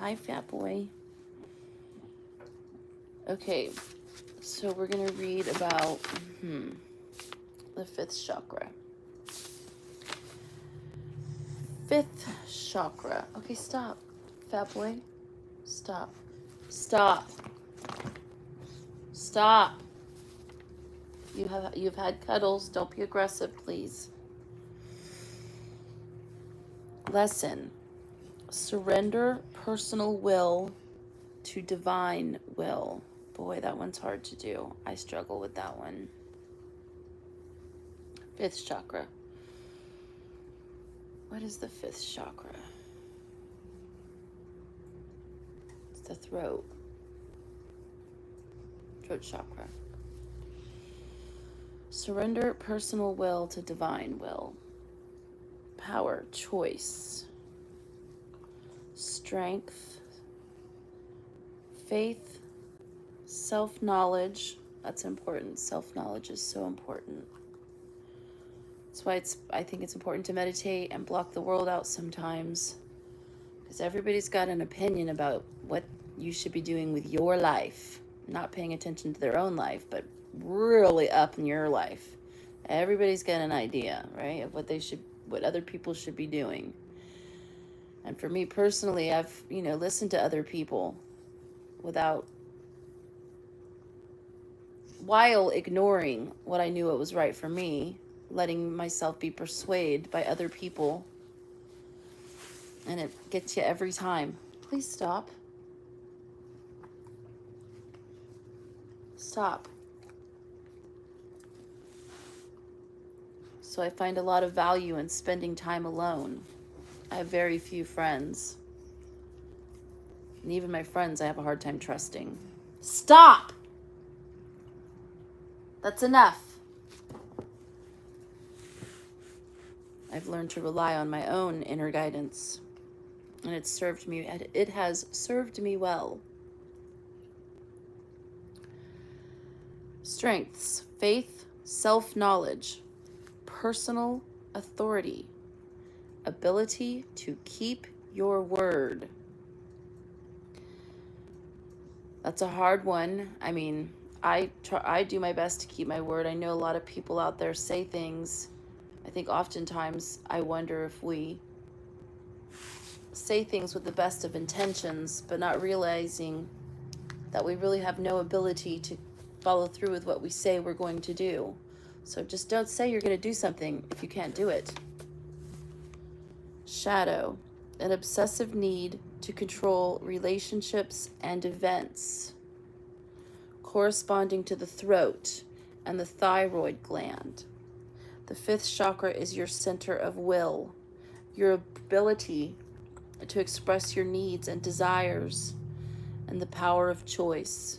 Hi, fat boy. Okay, so we're going to read about the fifth chakra. Fifth chakra. Okay, stop. Fat boy. Stop. Stop. Stop. You've had cuddles. Don't be aggressive, please. Lesson. Surrender personal will to divine will. Boy, that one's hard to do. I struggle with that one. Fifth chakra. What is the fifth chakra? It's the throat. Throat chakra. Surrender personal will to divine will. Power, choice, strength, faith, self-knowledge. That's important. Self-knowledge is so important. That's why I think it's important to meditate and block the world out sometimes, because everybody's got an opinion about what you should be doing with your life, not paying attention to their own life, but really up in your life. Everybody's got an idea, right, of what other people should be doing. And for me personally, I've, listened to other people while ignoring what I knew it was right for me, letting myself be persuaded by other people. And it gets you every time. Please stop. Stop. So I find a lot of value in spending time alone. I have very few friends. And even my friends, I have a hard time trusting. Stop! That's enough. I've learned to rely on my own inner guidance. And it has served me well. Strengths: faith, self-knowledge, personal authority, ability to keep your word. That's a hard one. I mean, I do my best to keep my word. I know a lot of people out there say things. I think oftentimes I wonder if we say things with the best of intentions, but not realizing that we really have no ability to follow through with what we say we're going to do. So just don't say you're going to do something if you can't do it. Shadow, an obsessive need to control relationships and events, corresponding to the throat and the thyroid gland. The fifth chakra is your center of will, your ability to express your needs and desires, and the power of choice,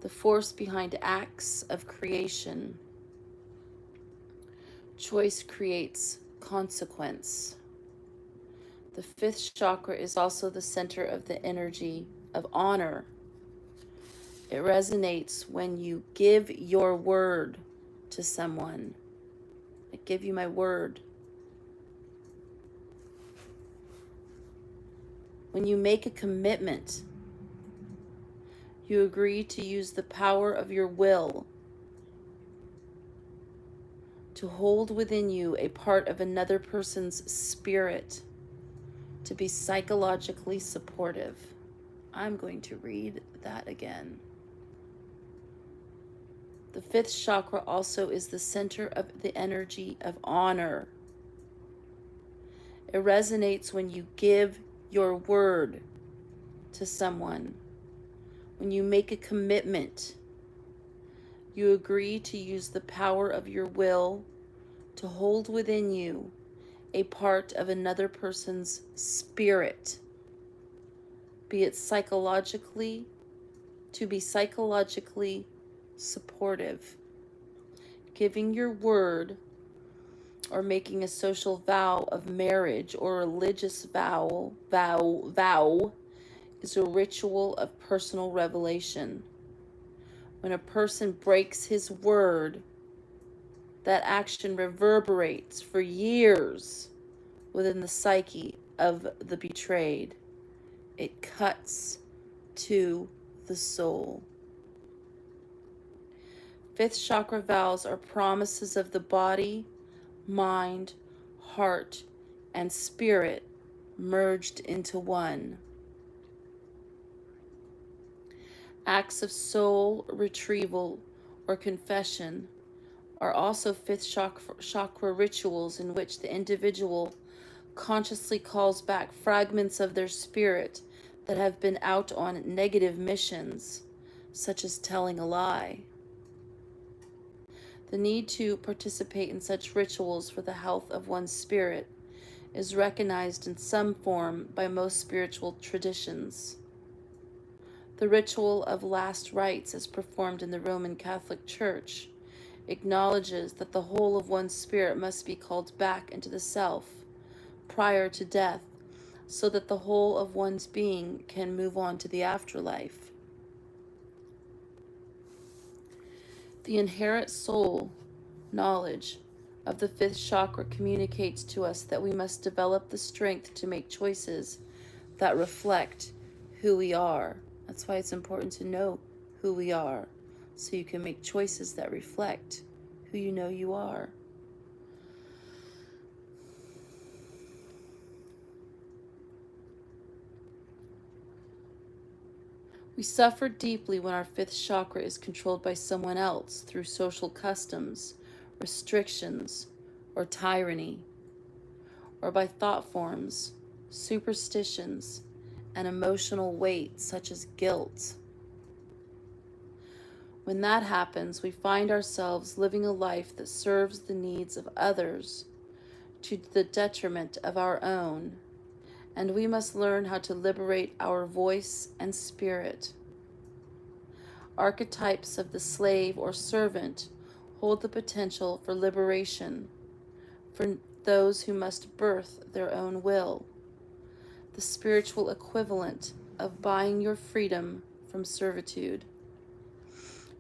the force behind acts of creation. Choice creates consequence. The fifth chakra is also the center of the energy of honor. It resonates when you give your word to someone. I give you my word. When you make a commitment, you agree to use the power of your will to hold within you a part of another person's spirit, to be psychologically supportive. I'm going to read that again. The fifth chakra also is the center of the energy of honor. It resonates when you give your word to someone. When you make a commitment, you agree to use the power of your will to hold within you a part of another person's spirit, be it psychologically supportive. Giving your word or making a social vow of marriage or religious vow is a ritual of personal revelation. When a person breaks his word, that action reverberates for years within the psyche of the betrayed. It cuts to the soul. Fifth chakra vows are promises of the body, mind, heart, and spirit merged into one. Acts of soul retrieval or confession are also fifth chakra rituals in which the individual consciously calls back fragments of their spirit that have been out on negative missions, such as telling a lie. The need to participate in such rituals for the health of one's spirit is recognized in some form by most spiritual traditions. The ritual of last rites, as performed in the Roman Catholic Church, acknowledges that the whole of one's spirit must be called back into the self prior to death, so that the whole of one's being can move on to the afterlife. The inherent soul knowledge of the fifth chakra communicates to us that we must develop the strength to make choices that reflect who we are. That's why it's important to know who we are, so you can make choices that reflect who you know you are. We suffer deeply when our fifth chakra is controlled by someone else through social customs, restrictions, or tyranny, or by thought forms, superstitions, and emotional weight such as guilt. When that happens, we find ourselves living a life that serves the needs of others to the detriment of our own, and we must learn how to liberate our voice and spirit. Archetypes of the slave or servant hold the potential for liberation for those who must birth their own will, the spiritual equivalent of buying your freedom from servitude.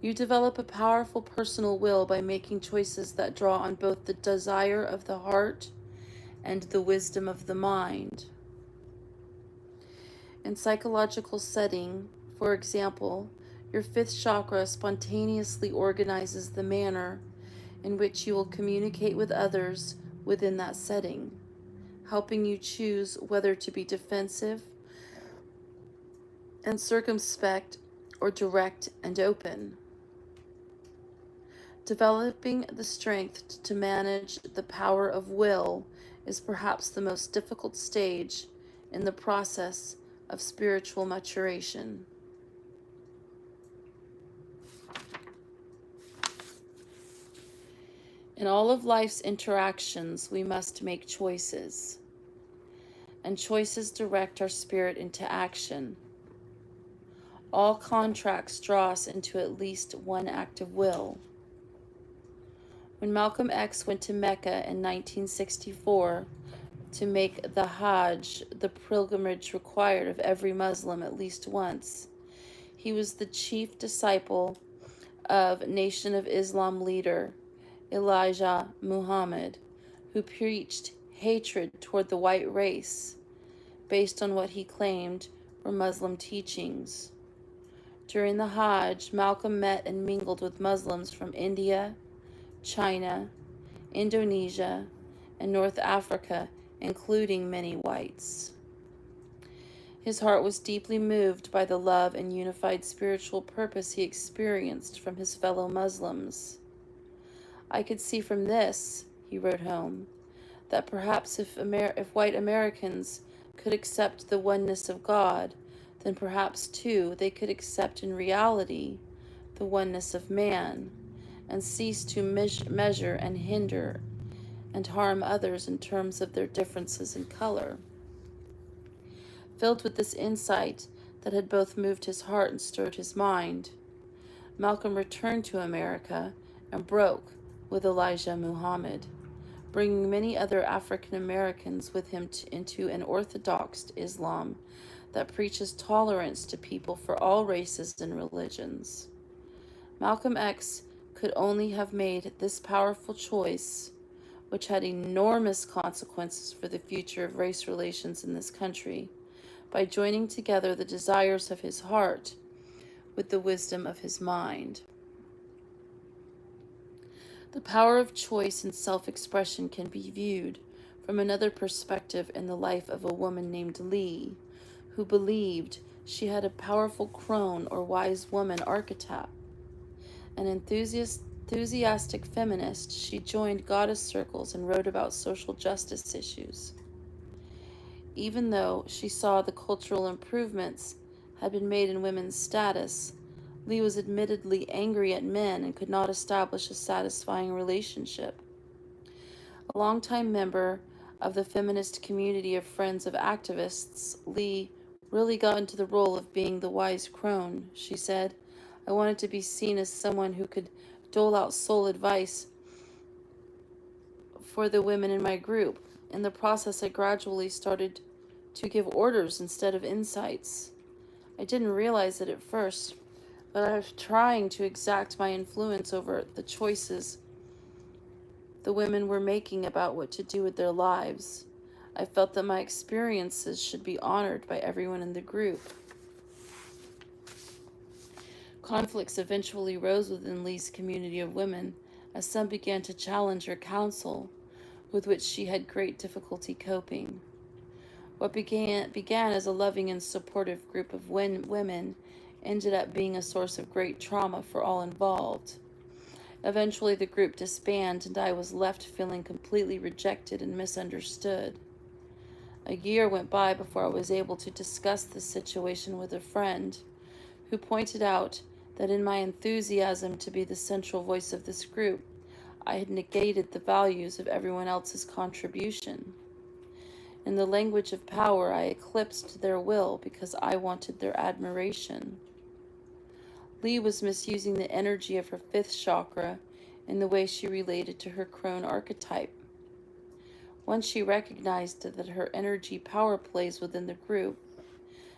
You develop a powerful personal will by making choices that draw on both the desire of the heart and the wisdom of the mind. In psychological setting, for example, your fifth chakra spontaneously organizes the manner in which you will communicate with others within that setting, helping you choose whether to be defensive and circumspect or direct and open. Developing the strength to manage the power of will is perhaps the most difficult stage in the process of spiritual maturation. In all of life's interactions, we must make choices, and choices direct our spirit into action. All contracts draw us into at least one act of will. When Malcolm X went to Mecca in 1964 to make the Hajj, the pilgrimage required of every Muslim at least once, he was the chief disciple of Nation of Islam leader Elijah Muhammad, who preached hatred toward the white race based on what he claimed were Muslim teachings. During the Hajj, Malcolm met and mingled with Muslims from India, China, Indonesia, and North Africa, including many whites. His heart was deeply moved by the love and unified spiritual purpose he experienced from his fellow Muslims. I could see from this, he wrote home, that perhaps if white Americans could accept the oneness of God, then perhaps too they could accept in reality the oneness of man, and cease to measure and hinder and harm others in terms of their differences in color. Filled with this insight that had both moved his heart and stirred his mind, Malcolm returned to America and broke with Elijah Muhammad, bringing many other African Americans with him into an orthodox Islam that preaches tolerance to people for all races and religions. Malcolm X could only have made this powerful choice, which had enormous consequences for the future of race relations in this country, by joining together the desires of his heart with the wisdom of his mind. The power of choice and self-expression can be viewed from another perspective in the life of a woman named Lee, who believed she had a powerful crone or wise woman archetype. An enthusiastic feminist, she joined goddess circles and wrote about social justice issues. Even though she saw the cultural improvements had been made in women's status, Lee was admittedly angry at men and could not establish a satisfying relationship. A longtime member of the feminist community of Friends of Activists, Lee really got into the role of being the wise crone. She said, "I wanted to be seen as someone who could dole out soul advice for the women in my group. In the process, I gradually started to give orders instead of insights. I didn't realize it at first, but I was trying to exact my influence over the choices the women were making about what to do with their lives. I felt that my experiences should be honored by everyone in the group." Conflicts eventually rose within Lee's community of women as some began to challenge her counsel, with which she had great difficulty coping. What began as a loving and supportive group of women ended up being a source of great trauma for all involved. Eventually, the group disbanded, and I was left feeling completely rejected and misunderstood. A year went by before I was able to discuss this situation with a friend, who pointed out that in my enthusiasm to be the central voice of this group, I had negated the values of everyone else's contribution. In the language of power, I eclipsed their will because I wanted their admiration. Lee was misusing the energy of her fifth chakra in the way she related to her crone archetype. Once she recognized that her energy power plays within the group,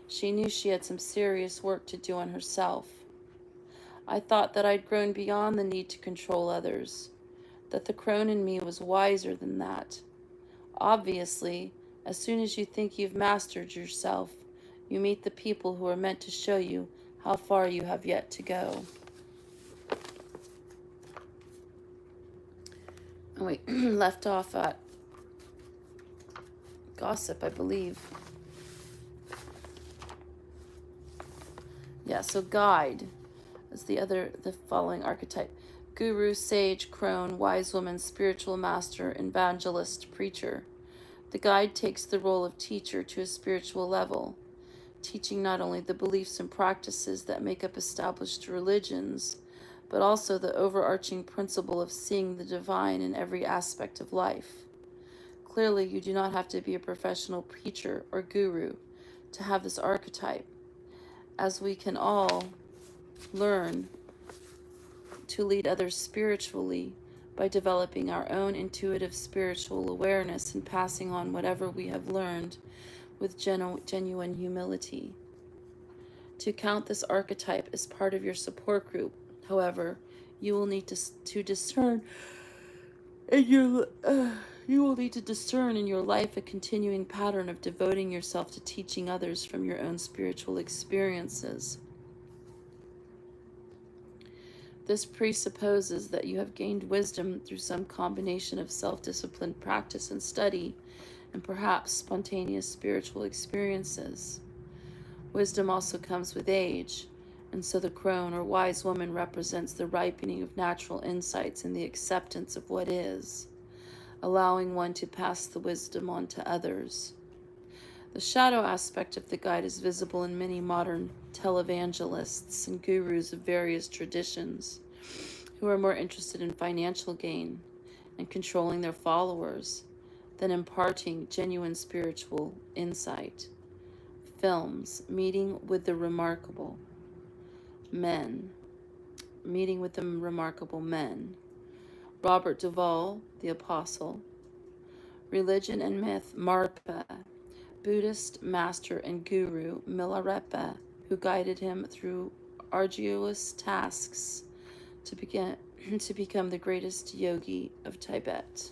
she knew she had some serious work to do on herself. I thought that I'd grown beyond the need to control others, that the crone in me was wiser than that. Obviously, as soon as you think you've mastered yourself, you meet the people who are meant to show you how far you have yet to go. Oh wait, left off at gossip, I believe. Yeah, so guide is the following archetype: guru, sage, crone, wise woman, spiritual master, evangelist, preacher. The guide takes the role of teacher to a spiritual level, teaching not only the beliefs and practices that make up established religions, but also the overarching principle of seeing the divine in every aspect of life. Clearly, you do not have to be a professional preacher or guru to have this archetype, as we can all learn to lead others spiritually by developing our own intuitive spiritual awareness and passing on whatever we have learned with genuine humility. To count this archetype as part of your support group, however, you will need to discern in your life a continuing pattern of devoting yourself to teaching others from your own spiritual experiences. This presupposes that you have gained wisdom through some combination of self-disciplined practice and study, and perhaps spontaneous spiritual experiences. Wisdom also comes with age, and so the crone or wise woman represents the ripening of natural insights and the acceptance of what is, allowing one to pass the wisdom on to others. The shadow aspect of the guide is visible in many modern televangelists and gurus of various traditions who are more interested in financial gain and controlling their followers than imparting genuine spiritual insight. Films, Meeting with the Remarkable Men. Robert Duvall, the Apostle. Religion and Myth, Marpa, Buddhist master and guru Milarepa, who guided him through arduous tasks to become the greatest yogi of Tibet.